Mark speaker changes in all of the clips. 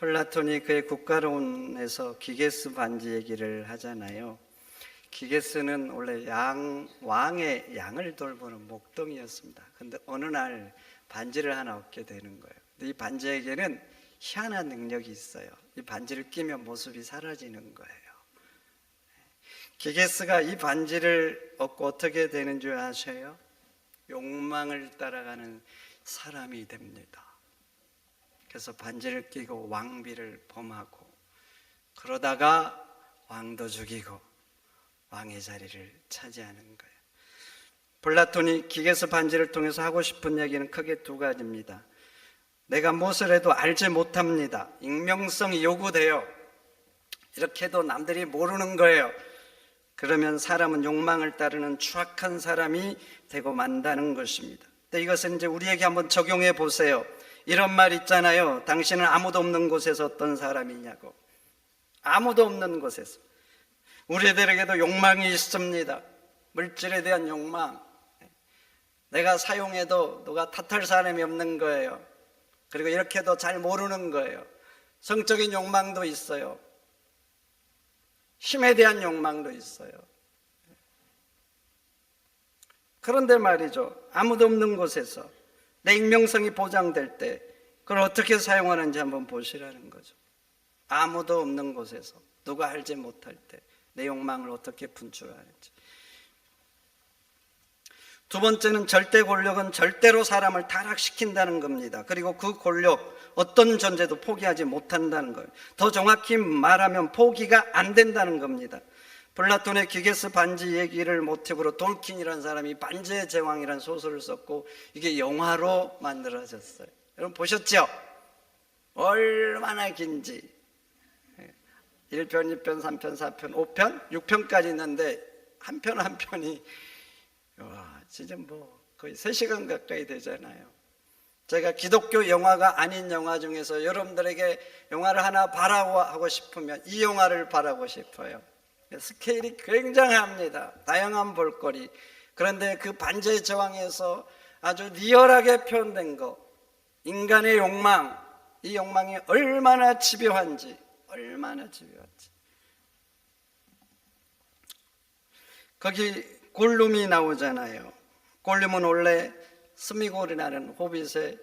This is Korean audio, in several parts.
Speaker 1: 플라톤이 그의 국가론에서 기게스 반지 얘기를 하잖아요. 기게스는 원래 왕의 양을 돌보는 목동이었습니다. 근데 어느 날 반지를 하나 얻게 되는 거예요. 근데 이 반지에게는 희한한 능력이 있어요. 이 반지를 끼면 모습이 사라지는 거예요. 기게스가 이 반지를 얻고 어떻게 되는 줄 아세요? 욕망을 따라가는 사람이 됩니다. 그래서 반지를 끼고 왕비를 범하고, 그러다가 왕도 죽이고 왕의 자리를 차지하는 거예요. 플라톤이 기게스 반지를 통해서 하고 싶은 얘기는 크게 두 가지입니다. 내가 무엇을 해도 알지 못합니다. 익명성이 요구돼요. 이렇게 해도 남들이 모르는 거예요. 그러면 사람은 욕망을 따르는 추악한 사람이 되고 만다는 것입니다. 근데 이것은 이제 우리에게 한번 적용해 보세요. 이런 말 있잖아요. 당신은 아무도 없는 곳에서 어떤 사람이냐고. 아무도 없는 곳에서. 우리들에게도 욕망이 있습니다. 물질에 대한 욕망. 내가 사용해도 누가 탓할 사람이 없는 거예요. 그리고 이렇게 해도 잘 모르는 거예요. 성적인 욕망도 있어요. 힘에 대한 욕망도 있어요. 그런데 말이죠, 아무도 없는 곳에서 내 익명성이 보장될 때 그걸 어떻게 사용하는지 한번 보시라는 거죠. 아무도 없는 곳에서, 누가 알지 못할 때 내 욕망을 어떻게 분출하는지. 두 번째는 절대 권력은 절대로 사람을 타락시킨다는 겁니다. 그리고 그 권력, 어떤 존재도 포기하지 못한다는 거예요. 더 정확히 말하면 포기가 안 된다는 겁니다. 플라톤의 기게스 반지 얘기를 모티브로 돌킨이라는 사람이 반지의 제왕이라는 소설을 썼고, 이게 영화로 만들어졌어요. 여러분 보셨죠? 얼마나 긴지. 1편, 2편, 3편, 4편, 5편, 6편까지 있는데 한 편 한 편이 진짜 거의 3시간 가까이 되잖아요. 제가 기독교 영화가 아닌 영화 중에서 여러분들에게 영화를 하나 바라고 하고 싶으면 이 영화를 바라고 싶어요. 스케일이 굉장합니다. 다양한 볼거리. 그런데 그 반지의 제왕에서 아주 리얼하게 표현된 거, 인간의 욕망, 이 욕망이 얼마나 집요한지. 거기 골룸이 나오잖아요. 골룸은 원래 스미골이라는 호빗의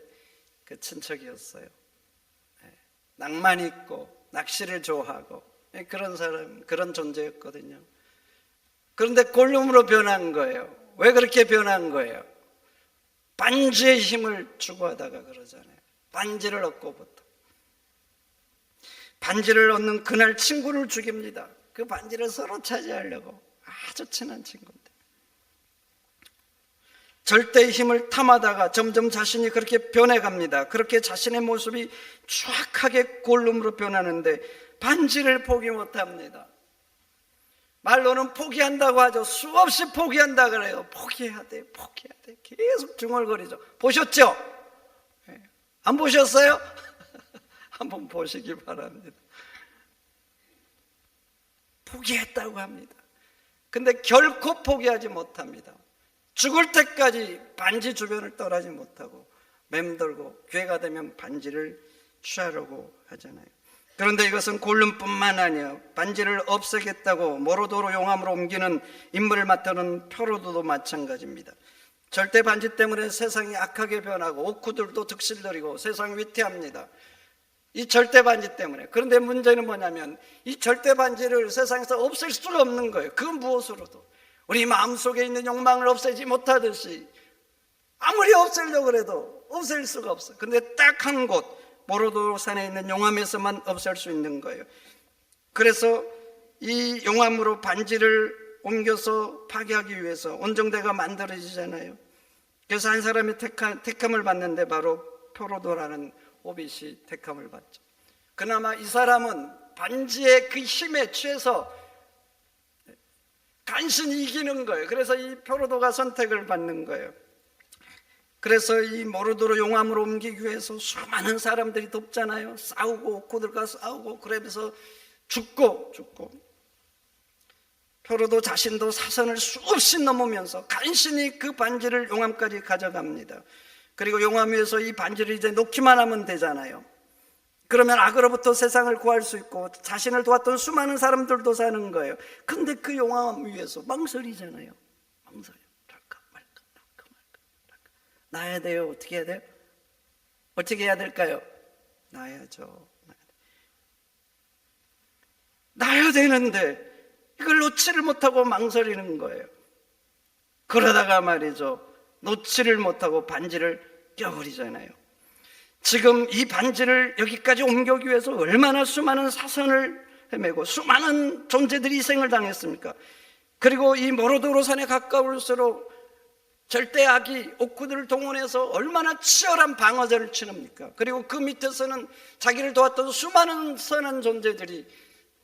Speaker 1: 그 친척이었어요. 낭만 있고 낚시를 좋아하고 그런 사람, 그런 존재였거든요. 그런데 골룸으로 변한 거예요. 왜 그렇게 변한 거예요? 반지의 힘을 추구하다가 그러잖아요. 반지를 얻고부터. 반지를 얻는 그날 친구를 죽입니다. 그 반지를 서로 차지하려고. 아주 친한 친구인데. 절대의 힘을 탐하다가 점점 자신이 그렇게 변해갑니다. 그렇게 자신의 모습이 추악하게 골룸으로 변하는데 반지를 포기 못합니다. 말로는 포기한다고 하죠. 수없이 포기한다 그래요. 포기해야 돼. 계속 중얼거리죠. 보셨죠? 안 보셨어요? 한번 보시기 바랍니다. 포기했다고 합니다. 근데 결코 포기하지 못합니다. 죽을 때까지 반지 주변을 떠나지 못하고 맴돌고 기회가 되면 반지를 취하려고 하잖아요. 그런데 이것은 골룸뿐만 아니에요. 반지를 없애겠다고 모로도로 용암으로 옮기는 임무를 맡는 표로도도 마찬가지입니다. 절대 반지 때문에 세상이 악하게 변하고 오쿠들도 득실거리고 세상이 위태합니다. 이 절대 반지 때문에. 그런데 문제는 뭐냐면 이 절대 반지를 세상에서 없앨 수가 없는 거예요. 그 무엇으로도. 우리 마음속에 있는 욕망을 없애지 못하듯이 아무리 없애려고 해도 없앨 수가 없어요. 그런데 딱 한 곳, 모로도로 산에 있는 용암에서만 없앨 수 있는 거예요. 그래서 이 용암으로 반지를 옮겨서 파괴하기 위해서 온정대가 만들어지잖아요. 그래서 한 사람이 택함을 받는데 바로 표로도라는 호빗이 택함을 받죠. 그나마 이 사람은 반지의 그 힘에 취해서 간신히 이기는 거예요. 그래서 이 표로도가 선택을 받는 거예요. 그래서 이 모로도로 용암으로 옮기기 위해서 수많은 사람들이 돕잖아요. 싸우고 오코들과 싸우고 그러면서 죽고 표로도 자신도 사선을 수없이 넘으면서 간신히 그 반지를 용암까지 가져갑니다. 그리고 용암 위에서 이 반지를 이제 놓기만 하면 되잖아요. 그러면 악으로부터 세상을 구할 수 있고 자신을 도왔던 수많은 사람들도 사는 거예요. 근데 그 용암 위에서 망설이잖아요. 망설여. 할까 말까, 할까 말까. 나야 돼요. 어떻게 해야 돼요? 어떻게 해야 될까요? 나야죠. 나야 되는데 이걸 놓지를 못하고 망설이는 거예요. 그러다가 말이죠, 놓지를 못하고 반지를 껴버리잖아요. 지금 이 반지를 여기까지 옮겨오기 위해서 얼마나 수많은 사선을 헤매고 수많은 존재들이 희생을 당했습니까? 그리고 이 모로도로산에 가까울수록 절대 악이 오크들을 동원해서 얼마나 치열한 방어전을 치릅니까? 그리고 그 밑에서는 자기를 도왔던 수많은 선한 존재들이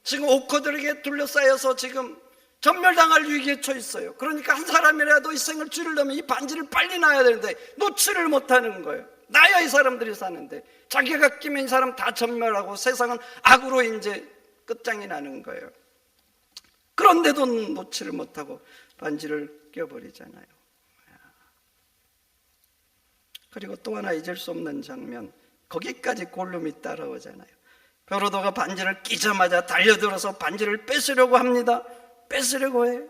Speaker 1: 지금 오크들에게 둘러싸여서 지금 전멸당할 위기에 처해 있어요. 그러니까 한 사람이라도 희생을 치르려면 이 반지를 빨리 놔야 되는데 놓지를 못하는 거예요. 나야 이 사람들이 사는데 자기가 끼면 이 사람 다 전멸하고 세상은 악으로 이제 끝장이 나는 거예요. 그런데도 놓지를 못하고 반지를 껴버리잖아요. 그리고 또 하나 잊을 수 없는 장면, 거기까지 골룸이 따라오잖아요. 베로도가 반지를 끼자마자 달려들어서 반지를 뺏으려고 합니다. 뺏으려고 해요.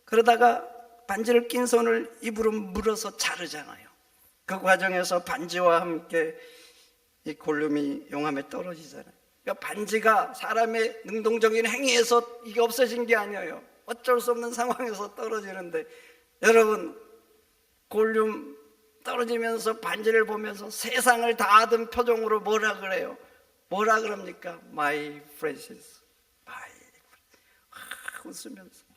Speaker 1: 그러다가 반지를 낀 손을 입으로 물어서 자르잖아요. 그 과정에서 반지와 함께 이 골룸이 용암에 떨어지잖아요. 그러니까 반지가 사람의 능동적인 행위에서 이게 없어진 게 아니에요. 어쩔 수 없는 상황에서 떨어지는데, 여러분, 골룸 떨어지면서 반지를 보면서 세상을 다 얻은 표정으로 뭐라 그래요? 뭐라 그럽니까? My precious, my 웃으면서.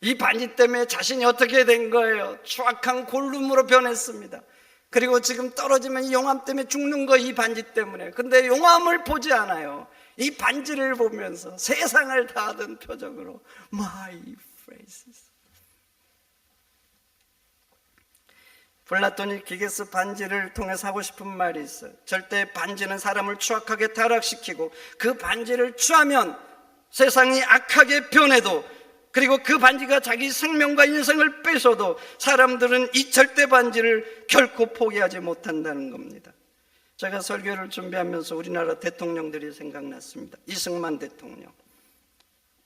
Speaker 1: 이 반지 때문에 자신이 어떻게 된 거예요? 추악한 골룸으로 변했습니다. 그리고 지금 떨어지면 이 용암 때문에 죽는 거, 이 반지 때문에. 근데 용암을 보지 않아요. 이 반지를 보면서 세상을 다 얻은 표정으로 My precious. 플라톤이 기게스 반지를 통해서 하고 싶은 말이 있어요. 절대 반지는 사람을 추악하게 타락시키고 그 반지를 취하면 세상이 악하게 변해도, 그리고 그 반지가 자기 생명과 인생을 뺏어도 사람들은 이 절대 반지를 결코 포기하지 못한다는 겁니다. 제가 설교를 준비하면서 우리나라 대통령들이 생각났습니다. 이승만 대통령.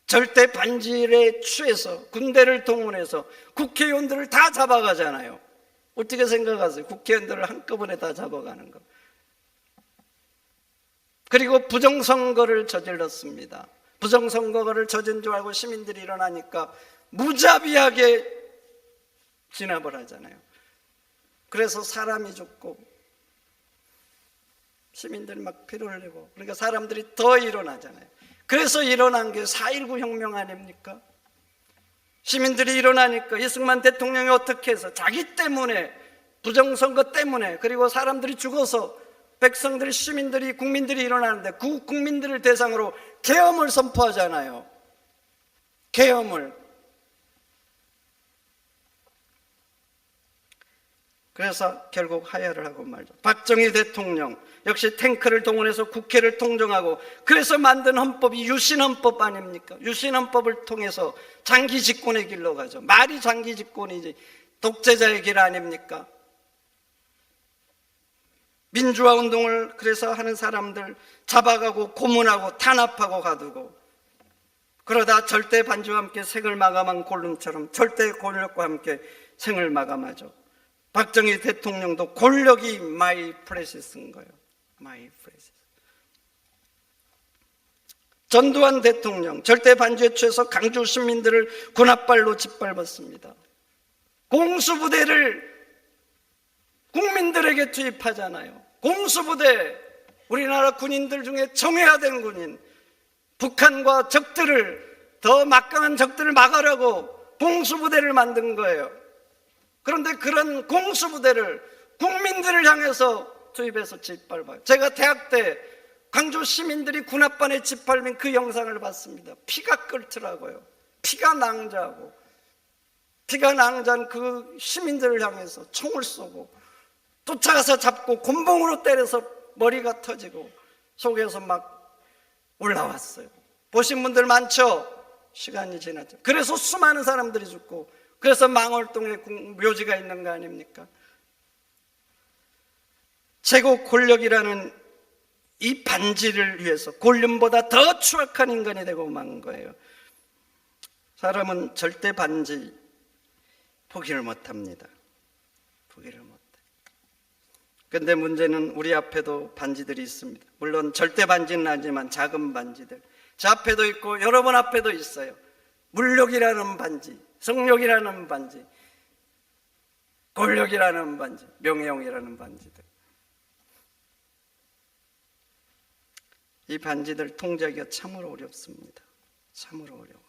Speaker 1: 절대 반지에 취해서 군대를 동원해서 국회의원들을 다 잡아가잖아요. 어떻게 생각하세요? 국회의원들을 한꺼번에 다 잡아가는 거. 그리고 부정선거를 저질렀습니다. 부정선거를 저진 줄 알고 시민들이 일어나니까 무자비하게 진압을 하잖아요. 그래서 사람이 죽고 시민들이 막 피를 흘리고, 그러니까 사람들이 더 일어나잖아요. 그래서 일어난 게 4.19 혁명 아닙니까? 시민들이 일어나니까 이승만 대통령이 어떻게 해서 자기 때문에, 부정선거 때문에, 그리고 사람들이 죽어서 백성들이, 시민들이, 국민들이 일어나는데 그 국민들을 대상으로 계엄을 선포하잖아요. 계엄을. 그래서 결국 하야를 하고 말죠. 박정희 대통령 역시 탱크를 동원해서 국회를 통정하고, 그래서 만든 헌법이 유신헌법 아닙니까? 유신헌법을 통해서 장기 집권의 길로 가죠. 말이 장기 집권이지 독재자의 길 아닙니까? 민주화 운동을 그래서 하는 사람들 잡아가고 고문하고 탄압하고 가두고, 그러다 절대 반지와 함께 생을 마감한 골룸처럼 절대 권력과 함께 생을 마감하죠. 박정희 대통령도 권력이 my precious인 거예요. my precious. 전두환 대통령 절대 반지에 취해서 강주 시민들을 군합발로 짓밟았습니다. 공수부대를 국민들에게 투입하잖아요. 공수부대, 우리나라 군인들 중에 정예화된 군인, 북한과 적들을, 더 막강한 적들을 막으라고 공수부대를 만든 거예요. 그런데 그런 공수부대를 국민들을 향해서 투입해서 짓밟아요. 제가 대학 때 광주 시민들이 군합반에 짓밟힌 그 영상을 봤습니다. 피가 끓더라고요. 피가 낭자하고, 피가 낭자한 그 시민들을 향해서 총을 쏘고 쫓아가서 잡고 곤봉으로 때려서 머리가 터지고 속에서 막 올라왔어요. 보신 분들 많죠? 시간이 지났죠. 그래서 수많은 사람들이 죽고, 그래서 망월동에 묘지가 있는 거 아닙니까? 최고 권력이라는 이 반지를 위해서 골륜보다 더 추악한 인간이 되고 만 거예요. 사람은 절대 반지 포기를 못합니다. 포기를 못해. 근데 문제는 우리 앞에도 반지들이 있습니다. 물론 절대 반지는 아니지만 작은 반지들 제 앞에도 있고 여러분 앞에도 있어요. 물욕이라는 반지, 성욕이라는 반지, 권력이라는 반지, 명예욕이라는 반지들. 이 반지들 통제하기가 참으로 어렵습니다. 참으로 어려워.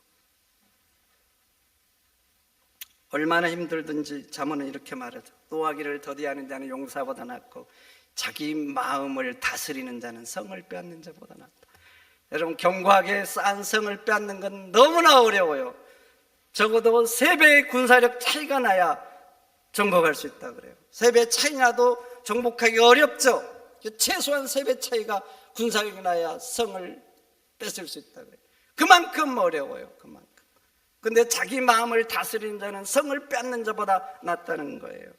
Speaker 1: 얼마나 힘들든지 자문은 이렇게 말하죠. 노하기를 더디하는 자는 용사보다 낫고 자기 마음을 다스리는 자는 성을 빼앗는 자보다 낫다. 여러분, 견고하게 쌓은 성을 빼앗는 건 너무나 어려워요. 적어도 3배의 군사력 차이가 나야 정복할 수 있다 그래요. 3배 차이 나도 정복하기 어렵죠. 최소한 3배 차이가 군사력이 나야 성을 뺏을 수 있다 그래요. 그만큼 어려워요. 그만큼. 근데 자기 마음을 다스리는 자는 성을 뺏는 자보다 낫다는 거예요.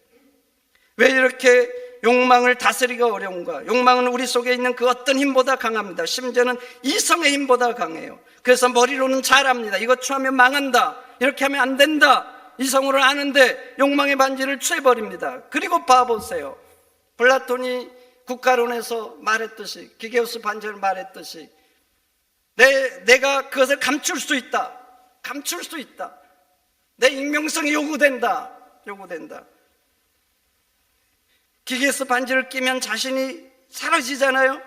Speaker 1: 왜 이렇게 욕망을 다스리기가 어려운가? 욕망은 우리 속에 있는 그 어떤 힘보다 강합니다. 심지어는 이성의 힘보다 강해요. 그래서 머리로는 잘합니다. 이거 취하면 망한다, 이렇게 하면 안 된다, 이성으로 아는데 욕망의 반지를 취해버립니다. 그리고 봐보세요. 플라톤이 국가론에서 말했듯이, 기게우스 반지를 말했듯이 내가 그것을 감출 수 있다, 감출 수 있다, 내 익명성이 요구된다. 기계에서 반지를 끼면 자신이 사라지잖아요.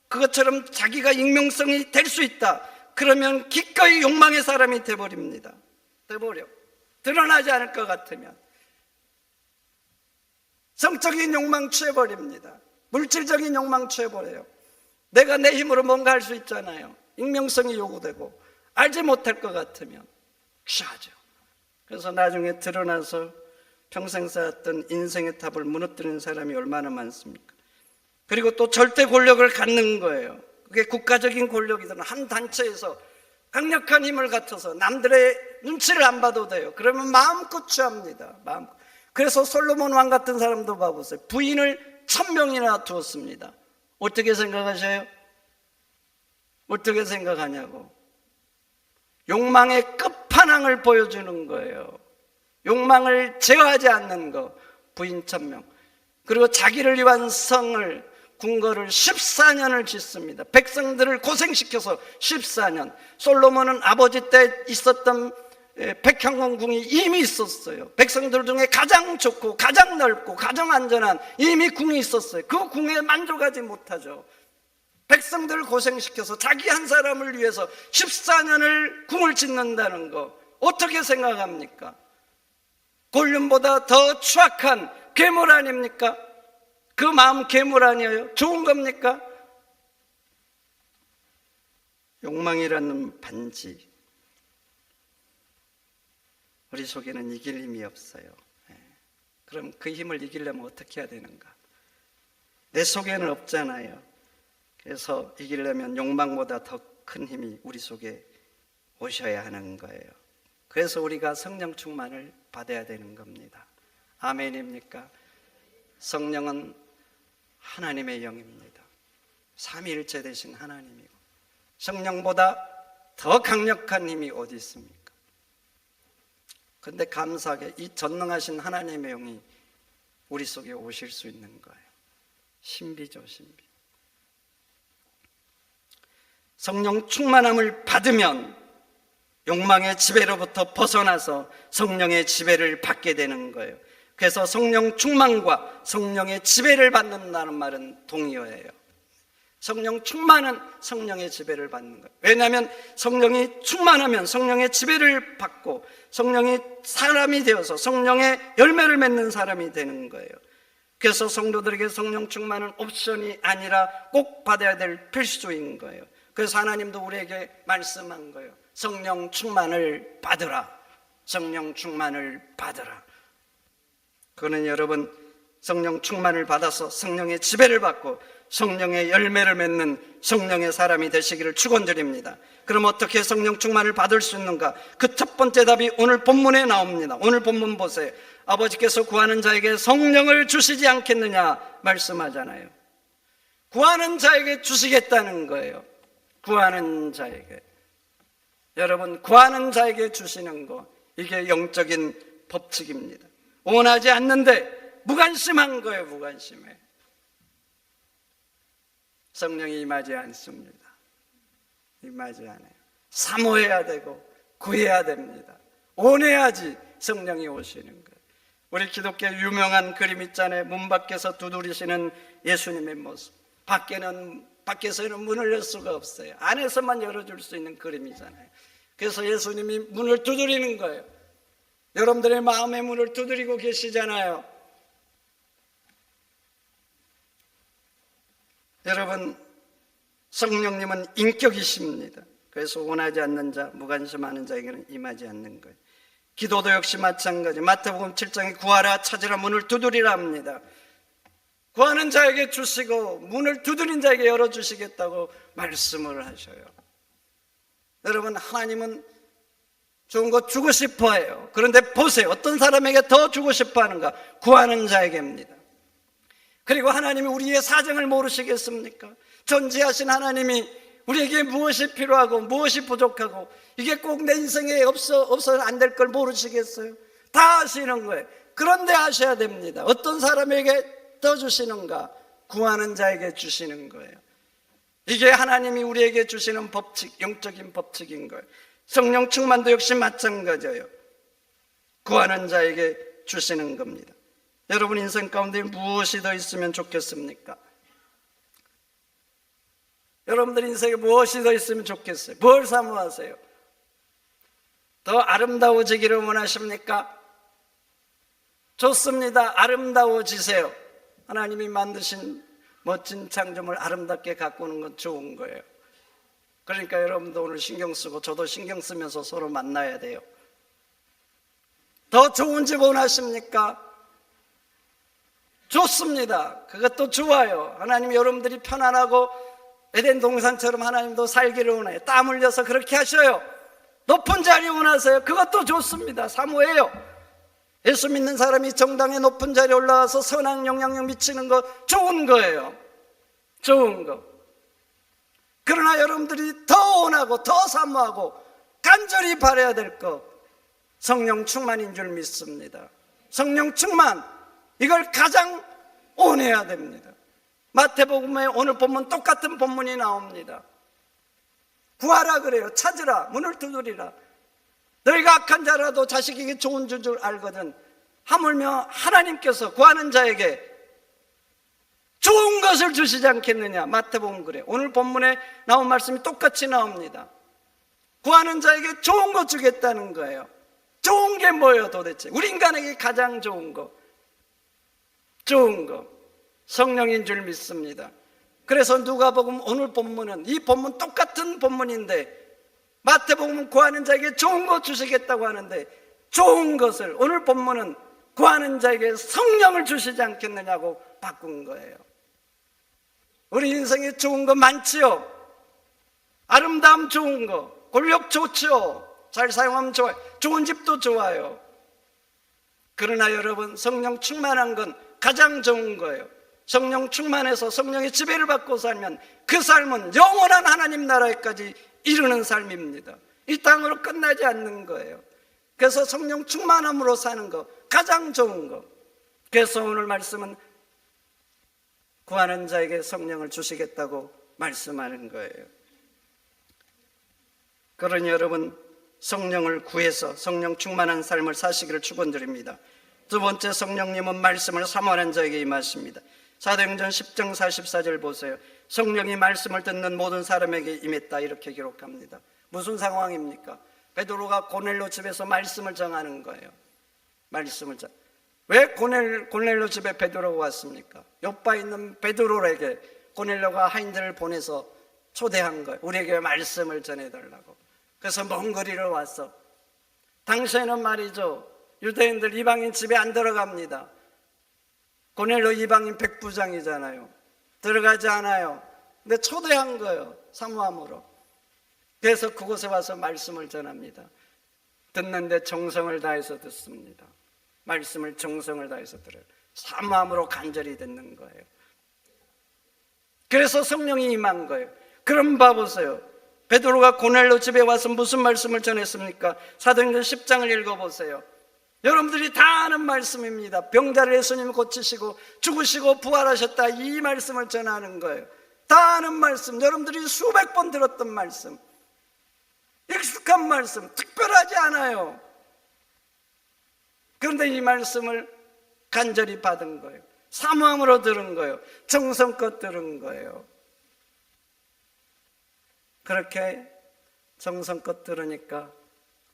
Speaker 1: 그것처럼 자기가 익명성이 될 수 있다. 그러면 기꺼이 욕망의 사람이 돼버립니다. 돼버려. 드러나지 않을 것 같으면 성적인 욕망 취해버립니다. 물질적인 욕망 취해버려요. 내가 내 힘으로 뭔가 할 수 있잖아요. 익명성이 요구되고 알지 못할 것 같으면 취하죠. 그래서 나중에 드러나서 평생 쌓았던 인생의 탑을 무너뜨리는 사람이 얼마나 많습니까? 그리고 또 절대 권력을 갖는 거예요. 그게 국가적인 권력이든 한 단체에서 강력한 힘을 갖춰서 남들의 눈치를 안 봐도 돼요. 그러면 마음껏 취합니다. 마음껏. 그래서 솔로몬 왕 같은 사람도 봐보세요. 부인을 1000명이나 두었습니다. 어떻게 생각하셔요? 어떻게 생각하냐고. 욕망의 끝판왕을 보여주는 거예요. 욕망을 제어하지 않는 거. 부인 1000명. 그리고 자기를 위한 성을, 궁궐을 14년을 짓습니다. 백성들을 고생시켜서 14년. 솔로몬은 아버지 때 있었던 백향원궁이 이미 있었어요. 백성들 중에 가장 좋고 가장 넓고 가장 안전한 이미 궁이 있었어요. 그 궁에 만족하지 못하죠. 백성들을 고생시켜서 자기 한 사람을 위해서 14년을 궁을 짓는다는 거 어떻게 생각합니까? 골륜보다 더 추악한 괴물 아닙니까? 그 마음 괴물 아니에요? 좋은 겁니까? 욕망이라는 반지, 우리 속에는 이길 힘이 없어요. 그럼 그 힘을 이기려면 어떻게 해야 되는가? 내 속에는 없잖아요. 그래서 이기려면 욕망보다 더 큰 힘이 우리 속에 오셔야 하는 거예요. 그래서 우리가 성령 충만을 받아야 되는 겁니다. 아멘입니까? 성령은 하나님의 영입니다. 삼위일체 되신 하나님이고 성령보다 더 강력한 힘이 어디 있습니까? 그런데 감사하게 이 전능하신 하나님의 영이 우리 속에 오실 수 있는 거예요. 신비죠, 신비. 성령 충만함을 받으면 욕망의 지배로부터 벗어나서 성령의 지배를 받게 되는 거예요. 그래서 성령 충만과 성령의 지배를 받는다는 말은 동의어예요. 성령 충만은 성령의 지배를 받는 거예요. 왜냐하면 성령이 충만하면 성령의 지배를 받고 성령이 사람이 되어서 성령의 열매를 맺는 사람이 되는 거예요. 그래서 성도들에게 성령 충만은 옵션이 아니라 꼭 받아야 될 필수인 거예요. 그래서 하나님도 우리에게 말씀한 거예요. 성령 충만을 받으라. 성령 충만을 받으라. 그거는 여러분 성령 충만을 받아서 성령의 지배를 받고 성령의 열매를 맺는 성령의 사람이 되시기를 축원드립니다. 그럼 어떻게 성령 충만을 받을 수 있는가? 그 첫 번째 답이 오늘 본문에 나옵니다. 오늘 본문 보세요. 아버지께서 구하는 자에게 성령을 주시지 않겠느냐 말씀하잖아요. 구하는 자에게 주시겠다는 거예요. 구하는 자에게. 여러분, 구하는 자에게 주시는 거, 이게 영적인 법칙입니다. 원하지 않는데 무관심한 거예요. 무관심해. 성령이 임하지 않습니다. 임하지 않아요. 사모해야 되고 구해야 됩니다. 원해야지 성령이 오시는 거예요. 우리 기독교의 유명한 그림 있잖아요. 문 밖에서 두드리시는 예수님의 모습. 밖에서는 문을 열 수가 없어요. 안에서만 열어줄 수 있는 그림이잖아요. 그래서 예수님이 문을 두드리는 거예요. 여러분들의 마음의 문을 두드리고 계시잖아요. 여러분, 성령님은 인격이십니다. 그래서 원하지 않는 자, 무관심하는 자에게는 임하지 않는 거예요. 기도도 역시 마찬가지. 마태복음 7장에 구하라, 찾으라, 문을 두드리라 합니다. 구하는 자에게 주시고 문을 두드린 자에게 열어주시겠다고 말씀을 하셔요. 여러분, 하나님은 좋은 거 주고 싶어 해요. 그런데 보세요. 어떤 사람에게 더 주고 싶어 하는가? 구하는 자에게입니다. 그리고 하나님이 우리의 사정을 모르시겠습니까? 존재하신 하나님이 우리에게 무엇이 필요하고 무엇이 부족하고 이게 꼭 내 인생에 없어서 안 될 걸 모르시겠어요? 다 아시는 거예요. 그런데 아셔야 됩니다. 어떤 사람에게 더 주시는가? 구하는 자에게 주시는 거예요. 이게 하나님이 우리에게 주시는 법칙, 영적인 법칙인 거예요. 성령 충만도 역시 마찬가지예요. 구하는 자에게 주시는 겁니다. 여러분 인생 가운데 무엇이 더 있으면 좋겠습니까? 여러분들 인생에 무엇이 더 있으면 좋겠어요? 뭘 사모하세요? 더 아름다워지기를 원하십니까? 좋습니다. 아름다워지세요. 하나님이 만드신 멋진 창조물 아름답게 가꾸는 건 좋은 거예요. 그러니까 여러분도 오늘 신경 쓰고 저도 신경 쓰면서 서로 만나야 돼요. 더 좋은 집 원하십니까? 좋습니다. 그것도 좋아요. 하나님 여러분들이 편안하고 에덴 동산처럼 하나님도 살기를 원해요. 땀 흘려서 그렇게 하셔요. 높은 자리 원하세요. 그것도 좋습니다. 사모해요. 예수 믿는 사람이 정당의 높은 자리에 올라와서 선한 영향력 미치는 거 좋은 거예요. 좋은 거. 그러나 여러분들이 더 원하고 더 사모하고 간절히 바라야 될 거, 성령 충만인 줄 믿습니다. 성령 충만, 이걸 가장 원해야 됩니다. 마태복음에 오늘 본문 똑같은 본문이 나옵니다. 구하라 그래요. 찾으라, 문을 두드리라. 너희가 악한 자라도 자식에게 좋은 줄 알거든. 하물며 하나님께서 구하는 자에게 좋은 것을 주시지 않겠느냐. 마태복음 그래요. 오늘 본문에 나온 말씀이 똑같이 나옵니다. 구하는 자에게 좋은 것 주겠다는 거예요. 좋은 게 뭐예요 도대체? 우리 인간에게 가장 좋은 거, 좋은 거 성령인 줄 믿습니다. 그래서 누가복음 오늘 본문은, 이 본문 똑같은 본문인데 마태복음은 구하는 자에게 좋은 것 주시겠다고 하는데, 좋은 것을 오늘 본문은 구하는 자에게 성령을 주시지 않겠느냐고 바꾼 거예요. 우리 인생에 좋은 거 많지요. 아름다움 좋은 거, 권력 좋죠. 잘 사용하면 좋아요. 좋은 집도 좋아요. 그러나 여러분, 성령 충만한 건 가장 좋은 거예요. 성령 충만해서 성령의 지배를 받고 살면 그 삶은 영원한 하나님 나라에까지 이루는 삶입니다. 이 땅으로 끝나지 않는 거예요. 그래서 성령 충만함으로 사는 거 가장 좋은 거. 그래서 오늘 말씀은 구하는 자에게 성령을 주시겠다고 말씀하는 거예요. 그러니 여러분, 성령을 구해서 성령 충만한 삶을 사시기를 축원드립니다. 두 번째, 성령님은 말씀을 사모하는 자에게 임하십니다. 사도행전 10장 44절 보세요. 성령이 말씀을 듣는 모든 사람에게 임했다, 이렇게 기록합니다. 무슨 상황입니까? 베드로가 고넬료 집에서 말씀을 전하는 거예요. 말씀을 전. 왜 고넬료 집에 베드로가 왔습니까? 요바에 있는 베드로에게 고넬료가 하인들을 보내서 초대한 거예요. 우리에게 말씀을 전해달라고. 그래서 먼 거리를 왔어. 당시에는 말이죠, 유대인들 이방인 집에 안 들어갑니다. 고넬료 이방인 백부장이잖아요. 들어가지 않아요. 근데 초대한 거예요. 사모함으로. 그래서 그곳에 와서 말씀을 전합니다. 듣는데 정성을 다해서 듣습니다. 말씀을 정성을 다해서 들어요. 사모함으로 간절히 듣는 거예요. 그래서 성령이 임한 거예요. 그럼 봐보세요. 베드로가 고넬료 집에 와서 무슨 말씀을 전했습니까? 사도행전 10장을 읽어보세요. 여러분들이 다 아는 말씀입니다. 병자를 예수님이 고치시고 죽으시고 부활하셨다, 이 말씀을 전하는 거예요. 다 아는 말씀, 여러분들이 수백 번 들었던 말씀, 익숙한 말씀, 특별하지 않아요. 그런데 이 말씀을 간절히 받은 거예요. 사모함으로 들은 거예요. 정성껏 들은 거예요. 그렇게 정성껏 들으니까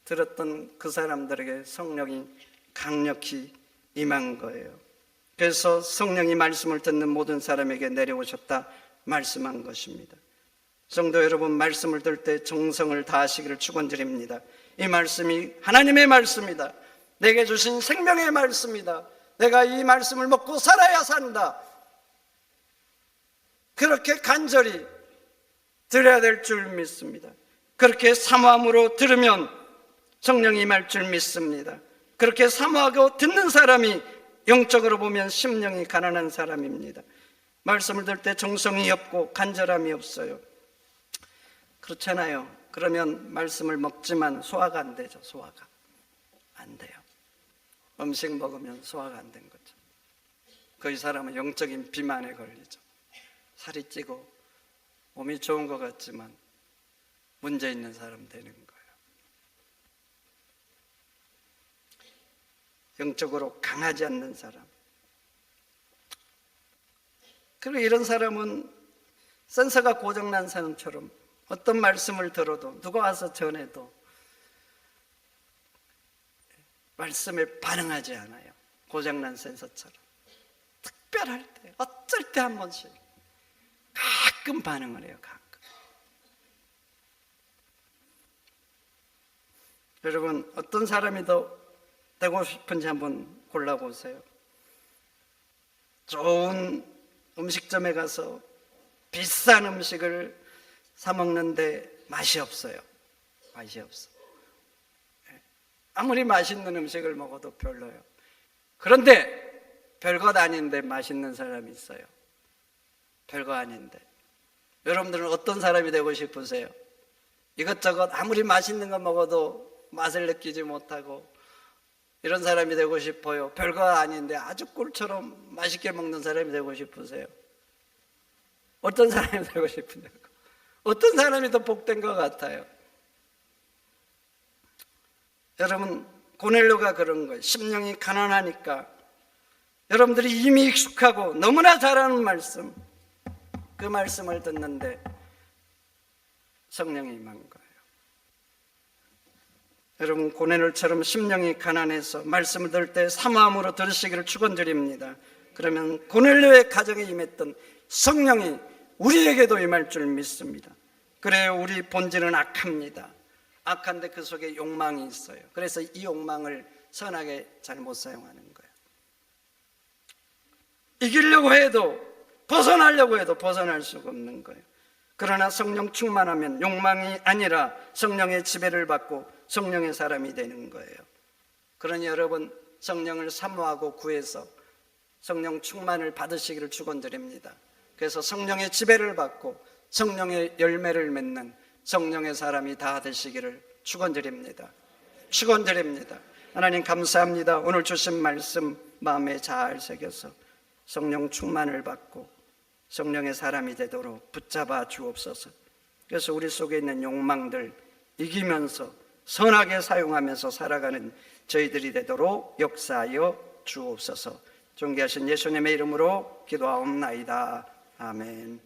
Speaker 1: 들었던 그 사람들에게 성령이 강력히 임한 거예요. 그래서 성령이 말씀을 듣는 모든 사람에게 내려오셨다 말씀한 것입니다. 성도 여러분, 말씀을 들을 때 정성을 다하시기를 축원드립니다. 이 말씀이 하나님의 말씀이다. 내게 주신 생명의 말씀이다. 내가 이 말씀을 먹고 살아야 산다. 그렇게 간절히 들어야 될 줄 믿습니다. 그렇게 사모함으로 들으면 성령이 임할 줄 믿습니다. 그렇게 사모하고 듣는 사람이 영적으로 보면 심령이 가난한 사람입니다. 말씀을 들을 때 정성이 없고 간절함이 없어요. 그렇잖아요. 그러면 말씀을 먹지만 소화가 안 되죠. 소화가 안 돼요. 음식 먹으면 소화가 안 된 거죠. 그 사람은 영적인 비만에 걸리죠. 살이 찌고 몸이 좋은 것 같지만 문제 있는 사람 되는 거예요. 영적으로 강하지 않는 사람. 그리고 이런 사람은 센서가 고장난 사람처럼 어떤 말씀을 들어도, 누가 와서 전해도 말씀에 반응하지 않아요. 고장난 센서처럼. 특별할 때, 어쩔 때 한 번씩 가끔 반응을 해요. 가끔. 여러분, 어떤 사람이 더 되고 싶은지 한번 골라보세요. 좋은 음식점에 가서 비싼 음식을 사 먹는데 맛이 없어요. 맛이 없어. 아무리 맛있는 음식을 먹어도 별로예요. 그런데 별것 아닌데 맛있는 사람이 있어요. 별거 아닌데. 여러분들은 어떤 사람이 되고 싶으세요? 이것저것 아무리 맛있는 거 먹어도 맛을 느끼지 못하고 이런 사람이 되고 싶어요? 별거 아닌데 아주 꿀처럼 맛있게 먹는 사람이 되고 싶으세요? 어떤 사람이 되고 싶은데요? 어떤 사람이 더 복된 것 같아요? 여러분, 고넬료가 그런 거예요. 심령이 가난하니까 여러분들이 이미 익숙하고 너무나 잘하는 말씀, 그 말씀을 듣는데 성령이 임한 거예요. 여러분, 고넬료처럼 심령이 가난해서 말씀을 들을 때 사모함으로 들으시기를 축원드립니다. 그러면 고넬료의 가정에 임했던 성령이 우리에게도 임할 줄 믿습니다. 그래요, 우리 본질은 악합니다. 악한데 그 속에 욕망이 있어요. 그래서 이 욕망을 선하게 잘못 사용하는 거예요. 이기려고 해도, 벗어나려고 해도 벗어날 수가 없는 거예요. 그러나 성령 충만하면 욕망이 아니라 성령의 지배를 받고 성령의 사람이 되는 거예요. 그러니 여러분, 성령을 사모하고 구해서 성령 충만을 받으시기를 축원드립니다. 그래서 성령의 지배를 받고 성령의 열매를 맺는 성령의 사람이 다 되시기를 축원드립니다. 축원드립니다. 하나님 감사합니다. 오늘 주신 말씀 마음에 잘 새겨서 성령 충만을 받고 성령의 사람이 되도록 붙잡아 주옵소서. 그래서 우리 속에 있는 욕망들 이기면서 선하게 사용하면서 살아가는 저희들이 되도록 역사하여 주옵소서. 존귀하신 예수님의 이름으로 기도하옵나이다. 아멘.